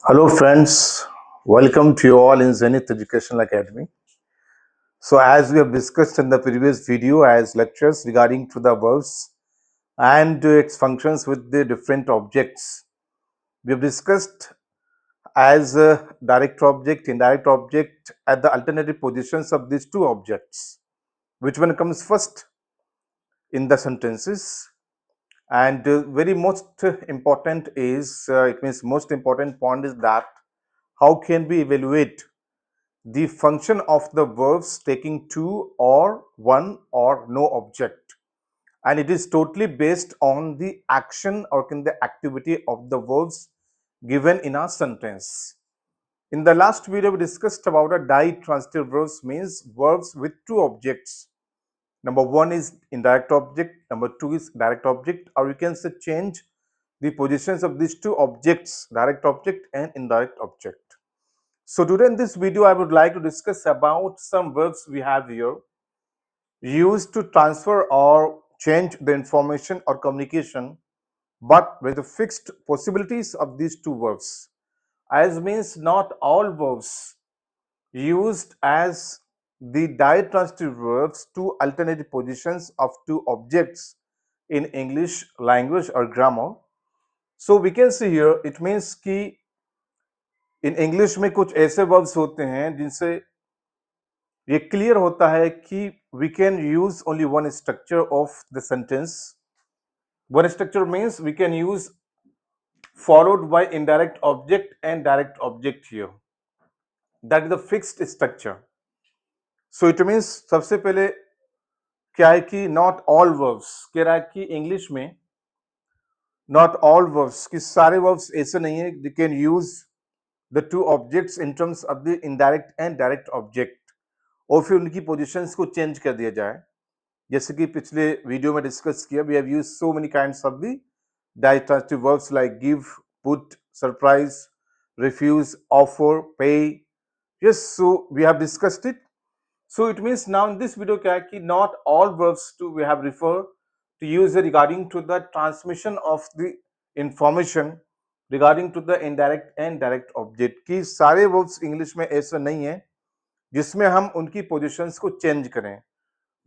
Hello, friends. Welcome to you all in Zenith Educational Academy. So, as we have discussed in the previous video as lectures regarding to the verbs and its functions with the different objects, we have discussed as a direct object, indirect object at the alternative positions of these two objects. Which one comes first in the sentences? And very most important is, it means most important point is that how can we evaluate the function of the verbs taking two or one or no object, and it is totally based on the action or in the activity of the verbs given in a sentence. In the last video we discussed about a ditransitive verbs, means verbs with two objects. Number one is indirect object, number two is direct object, or you can say change the positions of these two objects, direct object and indirect object. So today in this video, I would like to discuss about some verbs we have here used to transfer or change the information or communication, but with the fixed possibilities of these two verbs. As means not all verbs used as the ditransitive verbs to alternative positions of two objects in English language or grammar. So we can see here it means कि in English में कुछ ऐसे verbs होते हैं जिनसे ये clear होता है कि we can use only one structure of the sentence. One structure means we can use followed by indirect object and direct object here. That is the fixed structure. So it means सबसे पहले क्या है कि not all verbs, कह रहा है कि English में not all verbs, कि सारे verbs ऐसे नहीं है they can use the two objects in terms of the indirect and direct object, और फिर उनकी पोजिशंस को चेंज कर दिया जाए. जैसे कि पिछले वीडियो में डिस्कस किया, we have used so many kinds of the ditransitive verbs like give, put, surprise, refuse, offer, pay. Yes, so we have discussed it. So it means now in this video क्या है कि not all verbs to we have referred to use regarding to the transmission of the information regarding to the indirect and direct object, कि सारे verbs English में ऐसा नहीं है जिसमें हम उनकी पोजिशंस को चेंज करें.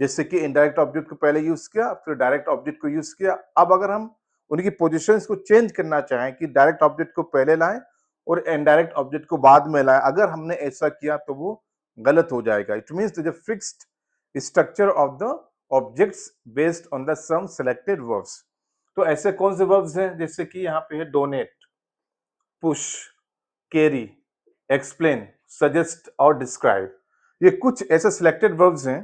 जैसे कि इनडायरेक्ट ऑब्जेक्ट को पहले यूज किया, फिर डायरेक्ट ऑब्जेक्ट को यूज किया. अब अगर हम उनकी पोजीशंस को चेंज करना चाहें कि डायरेक्ट ऑब्जेक्ट को पहले लाएं और इनडायरेक्ट ऑब्जेक्ट को बाद में लाएं, अगर हमने ऐसा किया तो वो गलत हो जाएगा. It means the fixed structure of the objects based on the some selected verbs. तो ऐसे कौन से वर्ब्स हैं? जैसे कि यहाँ पे है donate, push, carry, explain, suggest और डिस्क्राइब. ये कुछ ऐसे सिलेक्टेड वर्ब्स हैं.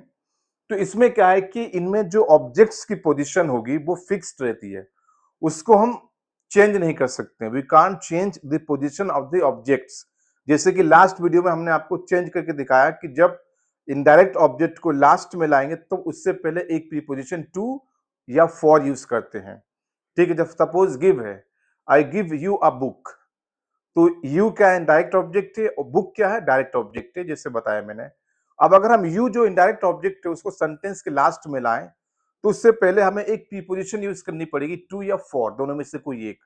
तो इसमें क्या है कि इनमें जो ऑब्जेक्ट्स की पोजीशन होगी वो फिक्स्ड रहती है, उसको हम चेंज नहीं कर सकते. We can't change the position of the objects. जैसे कि लास्ट वीडियो में हमने आपको चेंज करके दिखाया कि जब इनडायरेक्ट ऑब्जेक्ट को लास्ट में लाएंगे तो उससे पहले एक प्रीपोजिशन टू या फॉर यूज करते हैं. ठीक है, जब सपोज गिव है, I give you a book, तो यू क्या है? इनडायरेक्ट ऑब्जेक्ट है, और बुक क्या है? डायरेक्ट ऑब्जेक्ट है, जैसे बताया मैंने. अब अगर हम यू जो इनडायरेक्ट ऑब्जेक्ट है उसको सेंटेंस के लास्ट में लाएं तो उससे पहले हमें एक प्रीपोजिशन यूज करनी पड़ेगी, टू या फॉर, दोनों में से कोई एक.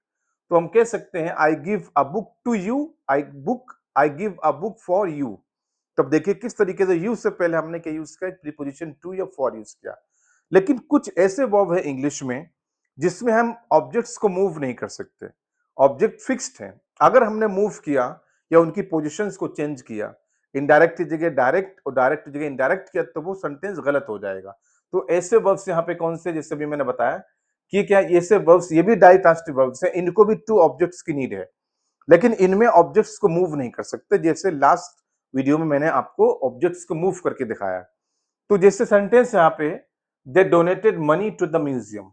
तो हम कह सकते हैं I give a book to you, I give a book for you. तब देखिए किस तरीके से यू से पहले हमने क्या यूज किया? प्रीपोजिशन टू या फॉर यूज किया. लेकिन कुछ ऐसे वर्ब है इंग्लिश में जिसमें हम ऑब्जेक्ट्स को मूव नहीं कर सकते. ऑब्जेक्ट फिक्स्ड है. अगर हमने मूव किया या उनकी पोजिशंस को चेंज किया, इनडायरेक्ट की जगह डायरेक्ट और डायरेक्ट की जगह इनडायरेक्ट किया, तो वो सेंटेंस गलत हो जाएगा. तो ऐसे वर्ब्स यहाँ पे कौन से, जैसे भी मैंने बताया कि क्या ऐसे वर्ब्स, ये भी डाइट्रांसिटिव वर्ब्स हैं, इनको भी टू ऑब्जेक्ट्स की नीड है, लेकिन इनमें ऑब्जेक्ट्स को मूव नहीं कर सकते. जैसे लास्ट वीडियो में मैंने आपको ऑब्जेक्ट्स को मूव करके दिखाया. तो जैसे सेंटेंस यहाँ पे, they donated money to the museum.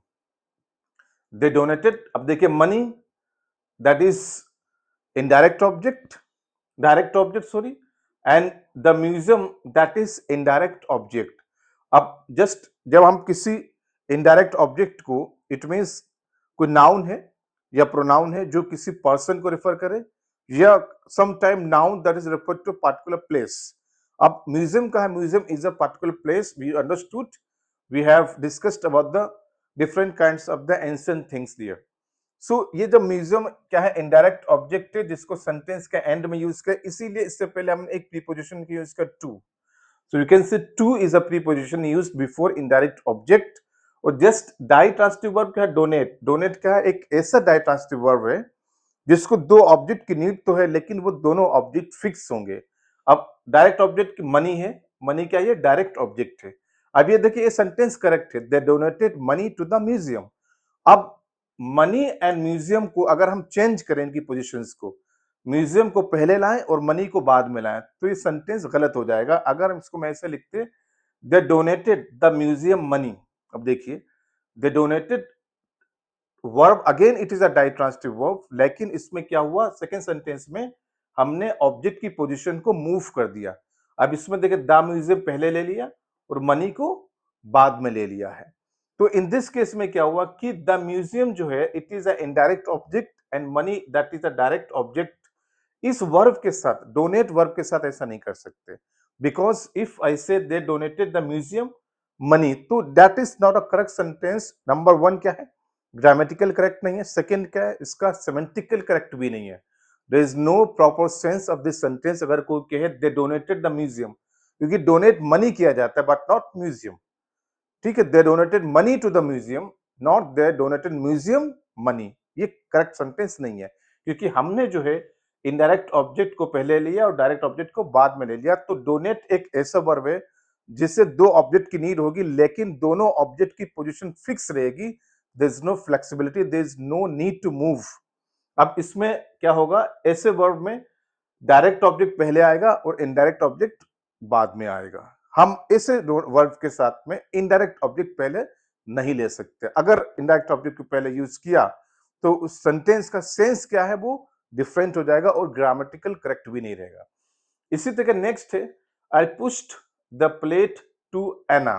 They donated, अब देखिए money that is indirect object, direct object sorry, and the museum that is indirect object. अब जस्ट जब हम किसी इनडायरेक्ट ऑब्जेक्ट को, इट मींस कोई नाउन है या प्रोनाउन है जो किसी पर्सन को रेफर करे, या some time noun that is refer to particular place. अब म्यूजियम का है, museum is a particular place. We understood, we have discussed about the different kinds of the ancient things there. So ये जब museum क्या है, indirect object है जिसको sentence के एंड में यूज कर, इसीलिए इससे पहले हमने एक प्रीपोजिशन की यूज कर to. So you can say to is a preposition used before indirect object. और just डाइट्रांसिटिव वर्ब क्या है, डोनेट. डोनेट क्या है, एक ऐसा डाइट्रांसिटिव वर्ब है जिसको दो ऑब्जेक्ट की नीड तो है लेकिन वो दोनों ऑब्जेक्ट फिक्स होंगे. अब डायरेक्ट ऑब्जेक्ट की मनी है, मनी क्या है, ये डायरेक्ट ऑब्जेक्ट है. अब ये देखिए ये सेंटेंस करेक्ट है, they donated money to the museum. अब मनी एंड म्यूजियम को अगर हम चेंज करें इनकी पोजीशंस को, म्यूजियम को पहले लाएं और मनी को बाद में लाएं, तो ये सेंटेंस गलत हो जाएगा. अगर हम इसको मैं ऐसे लिखते, they donated the museum money. अब देखिए they donated verb, again it is a ditransitive verb, लेकिन इसमें क्या हुआ, सेकंड सेंटेंस में हमने ऑब्जेक्ट की पोजीशन को मूव कर दिया. अब इसमें देखिए द म्यूजियम पहले ले लिया और मनी को बाद में ले लिया है. तो इन दिस केस में क्या हुआ कि द म्यूजियम जो है it is a indirect object and money that is a direct object. इस वर्ब के साथ, डोनेट वर्ब के साथ ऐसा नहीं कर सकते, बिकॉज इफ आई से दे डोनेटेड द म्यूजियम मनी, तो that is not a correct sentence. Number one क्या है, ग्रामेटिकल करेक्ट नहीं है. सेकंड क्या है, इसका सेमेंटिकल करेक्ट भी नहीं है. There is no proper sense of this sentence अगर कोई कहे दे डोनेटेड द म्यूजियम, क्योंकि डोनेट मनी किया जाता है बट नॉट म्यूजियम. ठीक है, they donated money to the museum, not they donated museum money. ये करेक्ट सेंटेंस नहीं है, क्योंकि हमने जो है इनडायरेक्ट ऑब्जेक्ट को पहले लिया और डायरेक्ट ऑब्जेक्ट को बाद में ले लिया. तो डोनेट एक ऐसा वर्ब है जिससे दो ऑब्जेक्ट की नीड होगी लेकिन दोनों ऑब्जेक्ट की पोजीशन फिक्स रहेगी. There is no flexibility, there is no need to move. अब इसमें क्या होगा, ऐसे वर्ब में डायरेक्ट ऑब्जेक्ट पहले आएगा और इनडायरेक्ट ऑब्जेक्ट बाद में आएगा. हम ऐसे वर्ब के साथ में इनडायरेक्ट ऑब्जेक्ट पहले नहीं ले सकते. अगर इनडायरेक्ट ऑब्जेक्ट को पहले यूज किया तो उस सेंटेंस का सेंस क्या है, वो डिफरेंट हो जाएगा और ग्रामेटिकल करेक्ट भी नहीं रहेगा. इसी तरह नेक्स्ट है, I pushed the plate to Anna.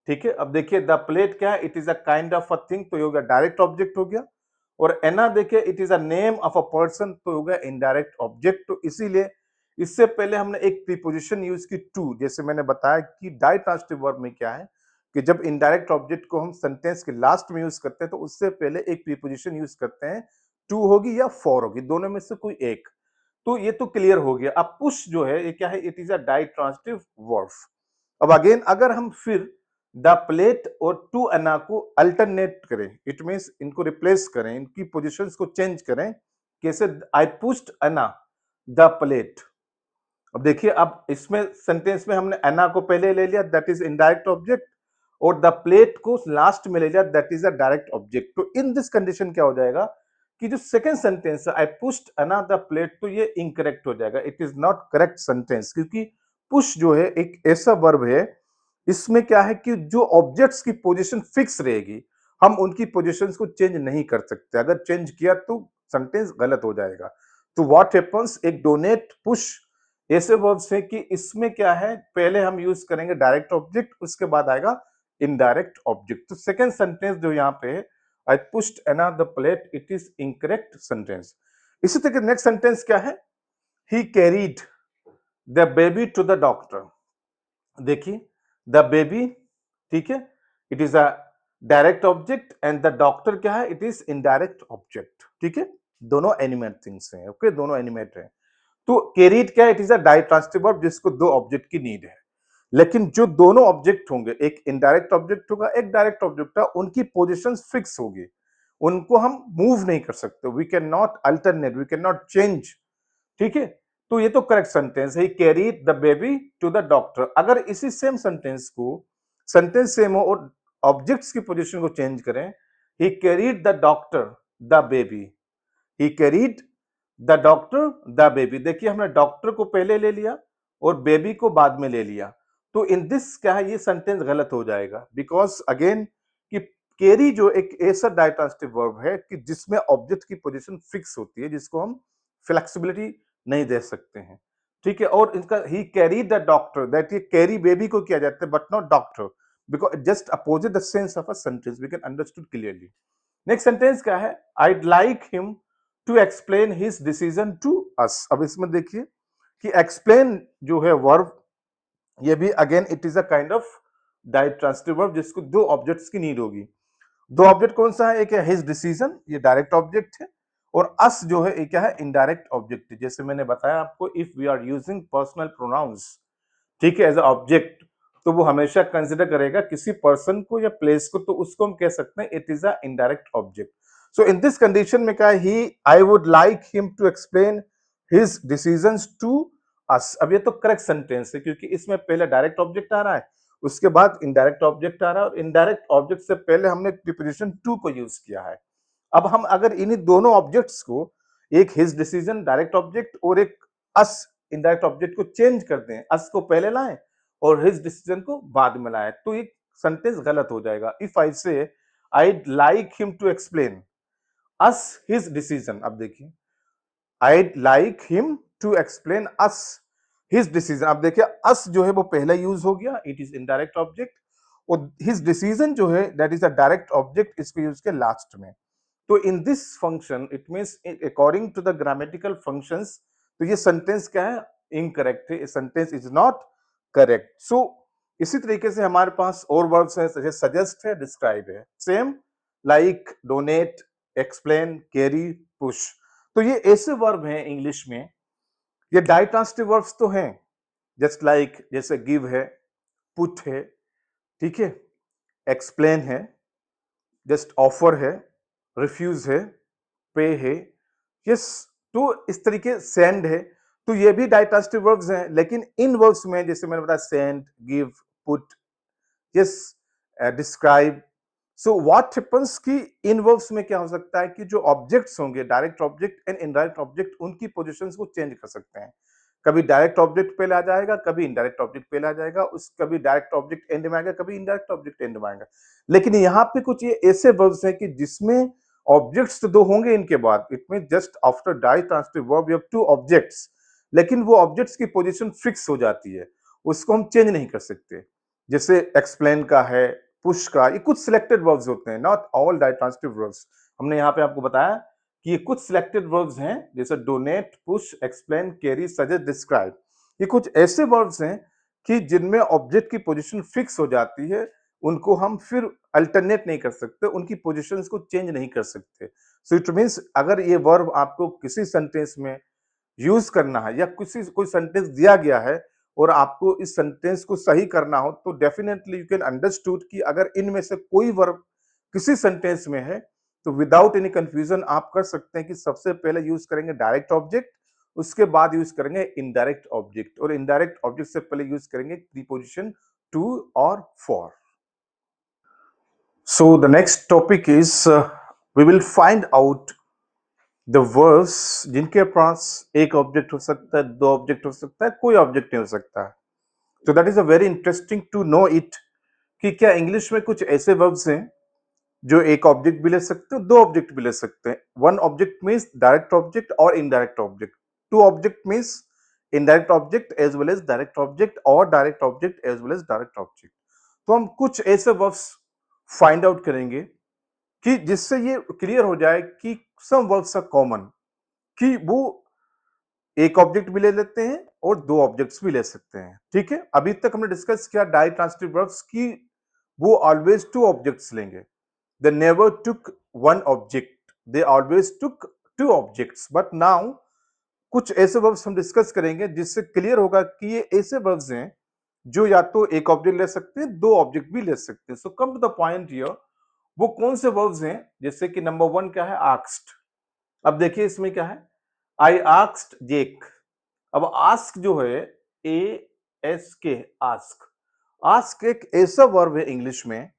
ठीक है, अब देखिए द प्लेट क्या है, it is a kind of a thing, तो ये हो गया डायरेक्ट ऑब्जेक्ट हो गया. और एना देखिए it is a name of a person, तो हो गया इनडायरेक्ट ऑब्जेक्ट. तो इसीलिए इससे पहले हमने एक प्रीपोजिशन यूज की टू. जैसे मैंने बताया कि डाइट्रांसिटिव वर्ब में क्या है कि जब इनडायरेक्ट ऑब्जेक्ट को हम सेंटेंस के लास्ट में यूज करते हैं तो उससे पहले एक प्रीपोजिशन यूज करते हैं, टू होगी या फोर होगी, दोनों में से कोई एक. तो ये तो क्लियर हो गया. अब पुश जो है ये क्या है, it is a ditransitive verb. अब अगेन अगर हम फिर द प्लेट और टू एना को अल्टरनेट करें, इट मींस इनको रिप्लेस करें, इनकी पोजीशंस को चेंज करें. कैसे, I pushed Anna the plate. अब देखिए अब इसमें सेंटेंस में हमने एना को पहले ले लिया, दैट इज इनडायरेक्ट ऑब्जेक्ट, और द प्लेट को लास्ट में ले लिया, that is a direct object. तो इन दिस कंडीशन क्या हो जाएगा कि जो सेकंड सेंटेंस है I pushed Anna the plate, तो ये इनकरेक्ट हो जाएगा. It is not correct sentence, क्योंकि पुश जो है एक ऐसा वर्ब है, इसमें क्या है कि जो ऑब्जेक्ट्स की पोजीशन फिक्स रहेगी, हम उनकी पोजीशंस को चेंज नहीं कर सकते. अगर चेंज किया तो सेंटेंस गलत हो जाएगा. तो व्हाट हैपेंस, एक डोनेट पुश ऐसे वर्ब्स है कि इसमें क्या है, पहले हम यूज करेंगे डायरेक्ट ऑब्जेक्ट, उसके बाद आएगा इनडायरेक्ट ऑब्जेक्ट. तो सेकंड सेंटेंस जो यहाँ पे है, I pushed Anna the plate, it is incorrect sentence. इसी तरह नेक्स्ट सेंटेंस क्या है, he carried the baby to the doctor. देखिए द बेबी, ठीक है, it is a direct object and the doctor क्या है, इट इज इनडायरेक्ट ऑब्जेक्ट. ठीक है, दोनों एनिमेट थिंग्स हैं. ओके, दोनों एनिमेट हैं. तो कैरीड क्या है, it is a ditransitive verb जिसको दो ऑब्जेक्ट की नीड है. लेकिन जो दोनों ऑब्जेक्ट होंगे, एक इनडायरेक्ट ऑब्जेक्ट होगा, एक डायरेक्ट ऑब्जेक्ट होगा, उनकी पोजीशन फिक्स होगी, उनको हम मूव नहीं कर सकते. We can not alternate, we can not change. ठीक है, तो ये तो करेक्ट सेंटेंस है, carried the baby to the doctor. अगर इसी सेम सेंटेंस को, सेंटेंस सेम हो और ऑब्जेक्ट्स की पोजीशन को चेंज करें, he carried the doctor the baby, he carried the doctor the baby. देखिए हमने डॉक्टर को पहले ले लिया और बेबी को बाद में ले लिया. तो इन दिस क्या है, ये सेंटेंस गलत हो जाएगा, बिकॉज अगेन कि कैरी जो एक ऐसा डाइट्रांसिटिव वर्ब है कि जिसमें ऑब्जेक्ट की पोजीशन फिक्स होती है, जिसको हम फ्लेक्सिबिलिटी नहीं दे सकते हैं. ठीक है, और इनका ही कैरी द डॉक्टर, दैट ये कैरी बेबी को किया जाता है but not doctor, because just opposite the sense of a sentence, we can understood clearly. Next sentence क्या है, I'd like him to explain his decision to us. अब इसमें देखिए कि एक्सप्लेन जो है वर्ब, ये भी again it is a kind of ditransitive verb जिसको दो ऑब्जेक्ट्स की नीड होगी. दो ऑब्जेक्ट कौन सा है, एक है हिज डिसीजन, ये डायरेक्ट ऑब्जेक्ट है, और अस जो है ये क्या है, इनडायरेक्ट ऑब्जेक्ट है। जैसे मैंने बताया आपको, if we are using personal pronouns, ठीक है, एज अ ऑब्जेक्ट, तो वो हमेशा कंसिडर करेगा किसी पर्सन को या प्लेस को, तो उसको हम कह सकते हैं it is a indirect object. So in this condition में क्या है, he I would like him to explain his decisions to us. अब ये तो करेक्ट सेंटेंस है, क्योंकि इसमें पहले डायरेक्ट ऑब्जेक्ट आ रहा है, उसके बाद इनडायरेक्ट ऑब्जेक्ट आ रहा है, और इनडायरेक्ट ऑब्जेक्ट से पहले हमने प्रीपोजिशन टू को यूज किया है। अब हम अगर इन्हीं दोनों ऑब्जेक्ट्स को, एक हिज डिसीजन डायरेक्ट ऑब्जेक्ट और एक अस इनडायरेक्ट ऑब्जेक्ट को चेंज कर दें, अस को पहले लाएं और हिज डिसीजन को बाद में लाएं, तो ये सेंटेंस गलत हो जाएगा। If I say I'd like him to explain us his decision, अब देखिए, I'd like him to explain us his decision। अब देखिए, us जो है वो पहला यूज हो गया, इट इज इनडायरेक्ट ऑब्जेक्ट, और his decision जो है that is a direct object, इसको यूज किया लास्ट में। तो in this function it means according to the grammatical functions, तो ये सेंटेंस क्या है, इनकरेक्ट है, sentence is not correct. So इसी तरीके से हमारे पास और वर्ब्स हैं, जैसे सजेस्ट है, डिस्क्राइब है, same like, donate, explain, carry, push. तो ये ऐसे वर्ब हैं इंग्लिश में, ये डाइट्रांसिटिव वर्ब्स तो हैं, जस्ट लाइक, जैसे गिव है, पुट है, ठीक है, एक्सप्लेन है, जस्ट ऑफर है, रिफ्यूज है, पे है, यस। तो इस तरीके सेंड है, तो ये भी डाइट्रांसिटिव वर्ब्स हैं, लेकिन इन वर्ब्स में जैसे मैंने बताया, send, give, put, yes, describe. So what happens कि इन वर्ब्स में क्या हो सकता है कि जो ऑब्जेक्ट्स होंगे, direct object and indirect object, उनकी पोजीशंस को चेंज कर सकते हैं। कभी डायरेक्ट ऑब्जेक्ट पहले आ जाएगा, कभी इनडायरेक्ट ऑब्जेक्ट पहले आ जाएगा, उस कभी डायरेक्ट ऑब्जेक्ट एंड में आएगा, कभी इनडायरेक्ट ऑब्जेक्ट एंड में आएगा। लेकिन यहाँ पे कुछ ये ऐसे वर्ब्स हैं कि जिसमें ऑब्जेक्ट्स तो दो होंगे इनके बाद, it mean just after ditransitive verb you have two objects, लेकिन वो ऑब्जेक्ट्स की पोजीशन फिक्स हो जाती है, उसको हम चेंज नहीं कर सकते। जैसे एक्सप्लेन का है, पुश का, ये कुछ सिलेक्टेड वर्ब्स होते हैं, नॉट ऑल डाइट्रांसिटिव वर्ब्स। हमने यहाँ पे आपको बताया कि ये कुछ सिलेक्टेड वर्ब्स हैं, जैसे donate, push, explain, carry, suggest, describe. ये कुछ ऐसे वर्ब्स हैं कि जिनमें ऑब्जेक्ट की पोजीशन फिक्स हो जाती है, उनको हम फिर अल्टरनेट नहीं कर सकते, उनकी पोजीशंस को चेंज नहीं कर सकते। सो इट मींस अगर ये वर्ब आपको किसी सेंटेंस में यूज करना है, या किसी कोई सेंटेंस दिया गया है और आपको इस सेंटेंस को सही करना हो, तो डेफिनेटली यू कैन अंडरस्टूड कि अगर इनमें से कोई वर्ब किसी सेंटेंस में है, तो विदाउट एनी कंफ्यूजन आप कर सकते हैं कि सबसे पहले यूज करेंगे डायरेक्ट ऑब्जेक्ट, उसके बाद यूज करेंगे इनडायरेक्ट ऑब्जेक्ट, और इनडायरेक्ट ऑब्जेक्ट से पहले यूज करेंगे प्रीपोजिशन टू और for. So the next topic is we will find out the verbs जिनके पास एक ऑब्जेक्ट हो सकता है, दो ऑब्जेक्ट हो सकता है, कोई ऑब्जेक्ट नहीं हो सकता है। तो that is a very interesting to know it कि क्या इंग्लिश में कुछ ऐसे वर्ब्स हैं जो एक ऑब्जेक्ट भी ले सकते हैं, दो ऑब्जेक्ट भी ले सकते हैं। One object means direct object और indirect object, two object means indirect object as well as direct object, और direct object as well as direct object. तो हम कुछ ऐसे वर्ब्स फाइंड आउट करेंगे कि जिससे ये क्लियर हो जाए कि सम वर्ब्स आर कॉमन, कि वो एक ऑब्जेक्ट भी ले लेते हैं और दो ऑब्जेक्ट्स भी ले सकते हैं। ठीक है, अभी तक हमने डिस्कस किया डाइट्रांसिटिव वर्ब्स की वो ऑलवेज टू ऑब्जेक्ट्स लेंगे, they never took one object, they always took two objects। but now कुछ ऐसे वर्ब्स हम डिस्कस करेंगे जिससे क्लियर होगा कि ये ऐसे वर्ब्स हैं जो या तो एक ऑब्जेक्ट ले सकते हैं, दो ऑब्जेक्ट भी ले सकते हैं। So come to the point here, वो कौन से वर्ब्स हैं, जैसे कि नंबर वन क्या है, आस्क्ड। अब देखिए इसमें क्या है, आई आस्क्ड जेक। अब आस्क जो है, ए एस के, आस्क, आस्क एक ऐसा वर्ब है इंग्लिश में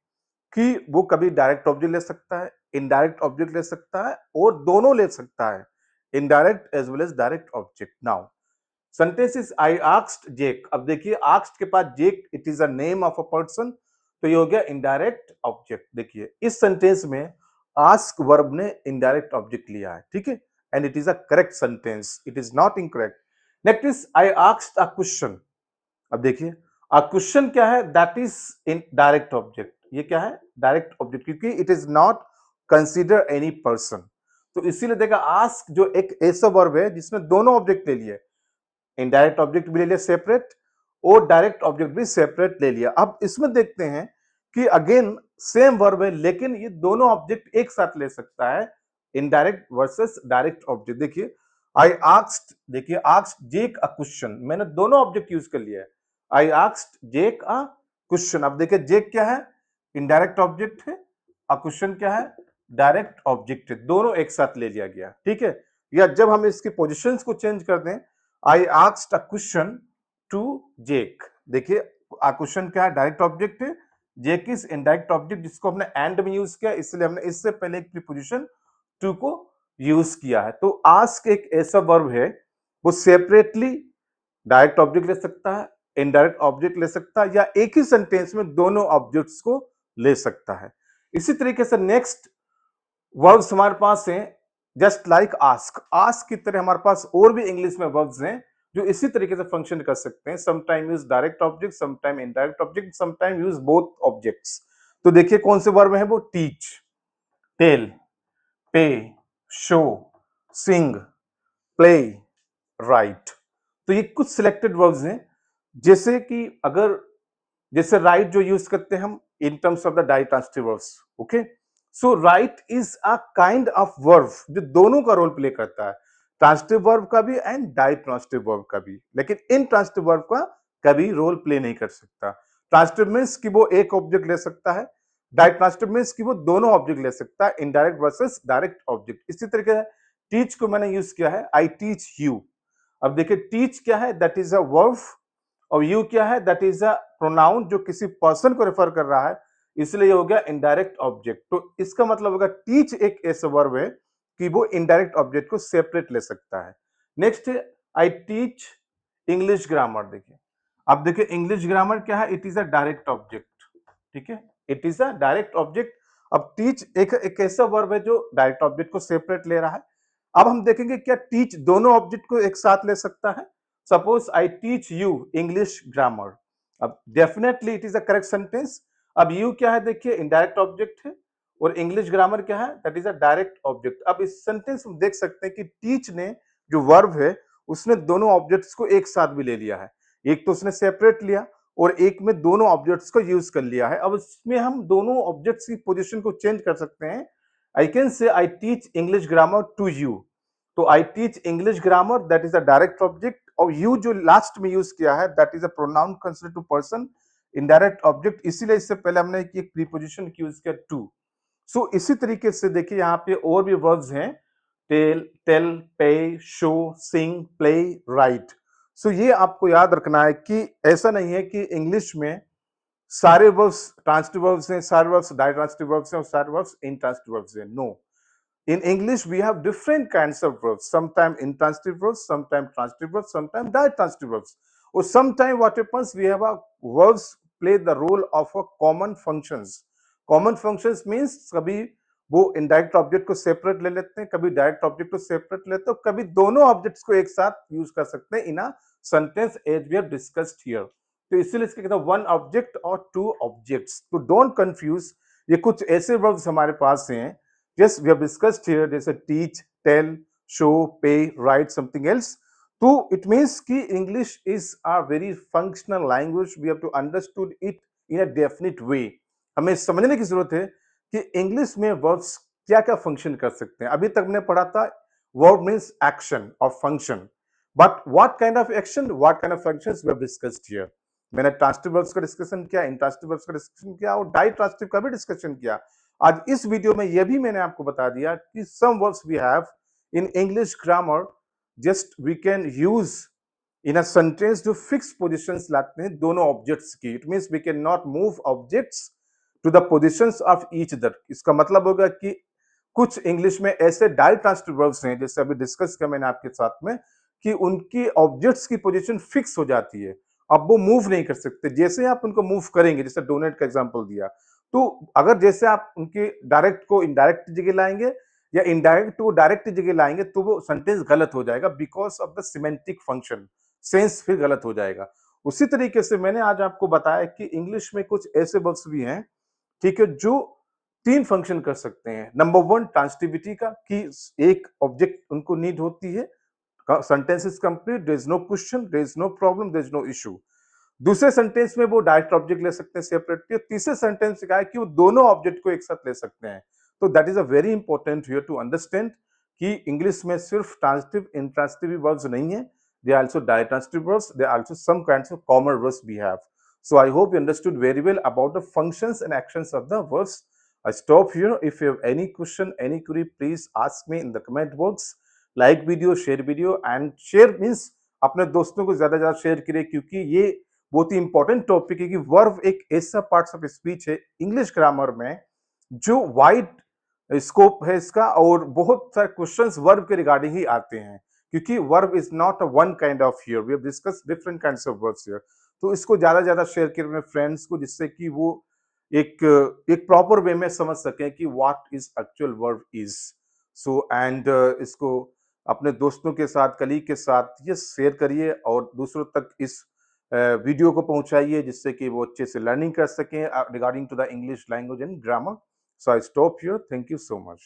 कि वो कभी डायरेक्ट ऑब्जेक्ट ले सकता है, इनडायरेक्ट ऑब्जेक्ट ले सकता है, और दोनों ले सकता है, indirect as well as direct object. Now sentence is I asked Jake. अब देखिए आस्क्ड के पास Jake, it is a name of a person, तो ये हो गया इनडायरेक्ट ऑब्जेक्ट। देखिए इस सेंटेंस में आस्क वर्ब ने इनडायरेक्ट ऑब्जेक्ट लिया है, ठीक है, and it is a correct sentence, it is not incorrect. Next is I asked a question. अब देखिए अ क्वेश्चन क्या है, that is in direct object, ये क्या है, डायरेक्ट ऑब्जेक्ट, क्योंकि it is not consider any person. तो इसीलिए देखा आस्क जो एक ऐसा वर्ब है जिसने दोनों ऑब्जेक्ट ले लिए, इनडायरेक्ट ऑब्जेक्ट भी ले लिया सेपरेट, और डायरेक्ट ऑब्जेक्ट भी सेपरेट ले लिया। अब इसमें देखते हैं कि अगेन सेम वर्ब है लेकिन ये दोनों ऑब्जेक्ट एक साथ ले सकता है, इनडायरेक्ट वर्सेस डायरेक्ट ऑब्जेक्ट। देखिए आई आस्क्ड, देखिए आस्क्ड जेक अ क्वेश्चन, मैंने दोनों ऑब्जेक्ट यूज कर लिया है। आई आस्क्ड जेक अ क्वेश्चन। अब देखिए जेक क्या है, इनडायरेक्ट ऑब्जेक्ट है, अ क्वेश्चन क्या है, डायरेक्ट ऑब्जेक्ट है, दोनों एक साथ ले लिया गया, ठीक है। या जब हम इसकी पोजीशंस को चेंज कर दें, I asked a question to Jake, देखिए अ क्वेश्चन क्या है, डायरेक्ट ऑब्जेक्ट है, जेक इज इनडायरेक्ट ऑब्जेक्ट जिसको हमने एंड में यूज किया, इसलिए हमने इससे पहले एक प्रीपोजिशन टू को यूज किया है। तो आस्क एक ऐसा वर्ब है वो सेपरेटली डायरेक्ट ऑब्जेक्ट ले सकता है, इनडायरेक्ट ऑब्जेक्ट ले सकता है, या एक ही सेंटेंस में दोनों ऑब्जेक्ट्स को ले सकता है। इसी तरीके से नेक्स्ट वर्ब्स हमारे पास हैं जस्ट लाइक आस्क। आस्क की तरह हमारे पास और भी इंग्लिश में वर्ब्स हैं जो इसी तरीके से फंक्शन कर सकते हैं। Sometime use direct object, sometime indirect object, sometime use both objects. तो देखिए कौन से वर्ब हैं वो, टीच, टेल, पे, शो, सिंग, प्ले, राइट। तो ये कुछ सिलेक्टेड वर्ब्स हैं, जैसे कि अगर जैसे राइट जो यूज करते हैं हम in terms of the ditransitive verbs, okay. So write is a kind of verb जो दोनों का रोल प्ले करता है, ट्रांसिटिव वर्ब का भी एंड डाइट्रांसिटिव वर्ब का भी, लेकिन इन ट्रांसिटिव वर्ब का कभी रोल प्ले नहीं कर सकता। ट्रांसिटिव मीन्स कि वो एक ऑब्जेक्ट ले सकता है, डाइट्रांसिटिव मीन्स कि वो दोनों ऑब्जेक्ट ले सकता है, इनडायरेक्ट वर्सेस डायरेक्ट ऑब्जेक्ट। इसी तरीके से टीच को मैंने यूज किया है, आई टीच यू। अब देखिए टीच क्या है, दैट इज अ वर्ब, और यू क्या है, दैट इज अ प्रोनाउन जो किसी पर्सन को रेफर कर रहा है, इसलिए ये हो गया इनडायरेक्ट ऑब्जेक्ट। तो इसका मतलब होगा टीच एक ऐसा वर्ब है कि वो इनडायरेक्ट ऑब्जेक्ट को सेपरेट ले सकता है। नेक्स्ट है आई टीच इंग्लिश ग्रामर। देखिए अब देखिए इंग्लिश ग्रामर क्या है, it is a direct object, ठीक है, it is a direct object. अब टीच एक ऐसा वर्ब है जो डायरेक्ट ऑब्जेक्ट को सेपरेट ले रहा है। अब हम देखेंगे क्या टीच दोनों ऑब्जेक्ट को एक साथ ले सकता है। Suppose I teach you English grammar, अब definitely it is a correct sentence. अब यू क्या है, देखिए इनडायरेक्ट ऑब्जेक्ट है, और इंग्लिश ग्रामर क्या है, that is a direct object. अब इस सेंटेंस में देख सकते हैं कि टीच ने जो वर्ब है उसने दोनों ऑब्जेक्ट्स को एक साथ भी ले लिया है, एक तो उसने सेपरेट लिया और एक में दोनों ऑब्जेक्ट्स को यूज कर लिया है। अब इसमें हम दोनों ऑब्जेक्ट्स की पोजीशन को चेंज कर सकते हैं। I can say I teach English grammar to you, तो I teach English grammar that is a direct object, और यू जो लास्ट में यूज किया है that is a pronoun consider to person, indirect object, इसीलिए इससे पहले हमने एक प्रीपोजिशन यूज किया टू। सो इसी तरीके से देखिए यहाँ पे और भी वर्ब्स हैं, टेल, टेल, पे, शो, सिंग, प्ले, राइट। सो ये आपको याद रखना है कि ऐसा नहीं है कि इंग्लिश में सारे वर्ब्स ट्रांसिटिव वर्ब्स हैं, सारे वर्ब्स डाइट्रांसिटिव वर्ब्स हैं और सारे वर्ब्स इंट्रांसिटिव वर्ब्स हैं। No, in English, we have different kinds of verbs. Sometimes intransitive verbs, sometimes transitive verbs, sometimes ditransitive verbs. Or sometimes what happens, we have a verbs play the role of a common functions. Common functions means कभी वो indirect object को separate ले लेते हैं, कभी direct object को separate लेते हैं, कभी दोनों objects को एक साथ use कर सकते हैं in a sentence as we have discussed here. तो इसीलिए इसके कहते हैं one object और two objects. तो don't confuse, ये कुछ ऐसे verbs हमारे पास हैं, yes we have discussed here, जैसे teach, tell, show, pay, write, something else. तो it means कि English is a very functional language, we have to understood it in a definite way. हमें समझने की जरूरत है कि इंग्लिश में वर्ब्स क्या क्या फंक्शन कर सकते हैं। अभी तक हमने पढ़ा था वर्ब मीन्स एक्शन और function, but what kind of action, what kind of functions we have discussed here. मैंने ट्रांसिटिव वर्ब्स का डिस्कशन किया, इंट्रांसिटिव वर्ब्स का डिस्कशन किया और डाइट्रांसिटिव का भी डिस्कशन किया। आज इस वीडियो में यह भी मैंने आपको बता दिया कि some words we have in English grammar just we can use in a sentence जो फिक्स पोजीशंस लाते हैं दोनों ऑब्जेक्ट्स की। It means we can not move objects to the positions of each other. इसका मतलब होगा कि कुछ इंग्लिश में ऐसे डाइट्रांसिटिव वर्ब्स हैं, जैसे अभी डिस्कस किया मैंने आपके साथ में, कि उनकी ऑब्जेक्ट्स की पोजीशन फिक्स हो जाती है, अब वो मूव नहीं कर सकते। जैसे आप उनको मूव करेंगे, जैसे डोनेट का एग्जांपल दिया, तो अगर जैसे आप उनके डायरेक्ट को इनडायरेक्ट जगह लाएंगे या इनडायरेक्ट को डायरेक्ट जगह लाएंगे तो वो सेंटेंस गलत हो जाएगा, because of the semantic function, sense फिर गलत हो जाएगा। उसी तरीके से मैंने आज आपको बताया कि इंग्लिश में कुछ ऐसे वर्ब्स भी हैं, ठीक है, जो तीन फंक्शन कर सकते हैं। नंबर वन ट्रांसिटिविटी का, कि एक ऑब्जेक्ट उनको नीड होती है, sentence is complete, there is no question, there is no problem, there is no issue. दूसरे सेंटेंस में वो डायरेक्ट ऑब्जेक्ट ले सकते हैं सेपरेटली, तीसरे सेंटेंस में क्या है कि वो दोनों ऑब्जेक्ट को एक साथ ले सकते हैं। तो that is a very important here to understand कि इंग्लिश में सिर्फ ट्रांजिटिव इंट्रांजिटिव वर्ब्स नहीं है, they are also ditransitive verbs, they are also some kinds of common verbs we have. So I hope you understood very well about the functions and actions of the verbs. I stop here. If you have any question, any query, please ask me in the comment box. Like video, and share means अपने दोस्तों को ज्यादा share करिए, क्योंकि ये बहुत ही important topic है कि वर्ब एक ऐसा पार्ट ऑफ स्पीच है इंग्लिश ग्रामर में जो वाइड स्कोप है इसका, और बहुत सारे क्वेश्चंस वर्ब के रिगार्डिंग ही आते हैं, क्योंकि verb is not a one kind of here, we have discuss different kinds of verbs here. तो इसको ज्यादा शेयर करें अपने फ्रेंड्स को, जिससे कि वो एक एक प्रॉपर वे में समझ सकें कि what is actual verb is. So and इसको अपने दोस्तों के साथ, कलीग के साथ ये शेयर करिए और दूसरों तक इस वीडियो को पहुंचाइए, जिससे कि वो अच्छे से लर्निंग कर सकें regarding to the English language and grammar. So I stop here. Thank you so much.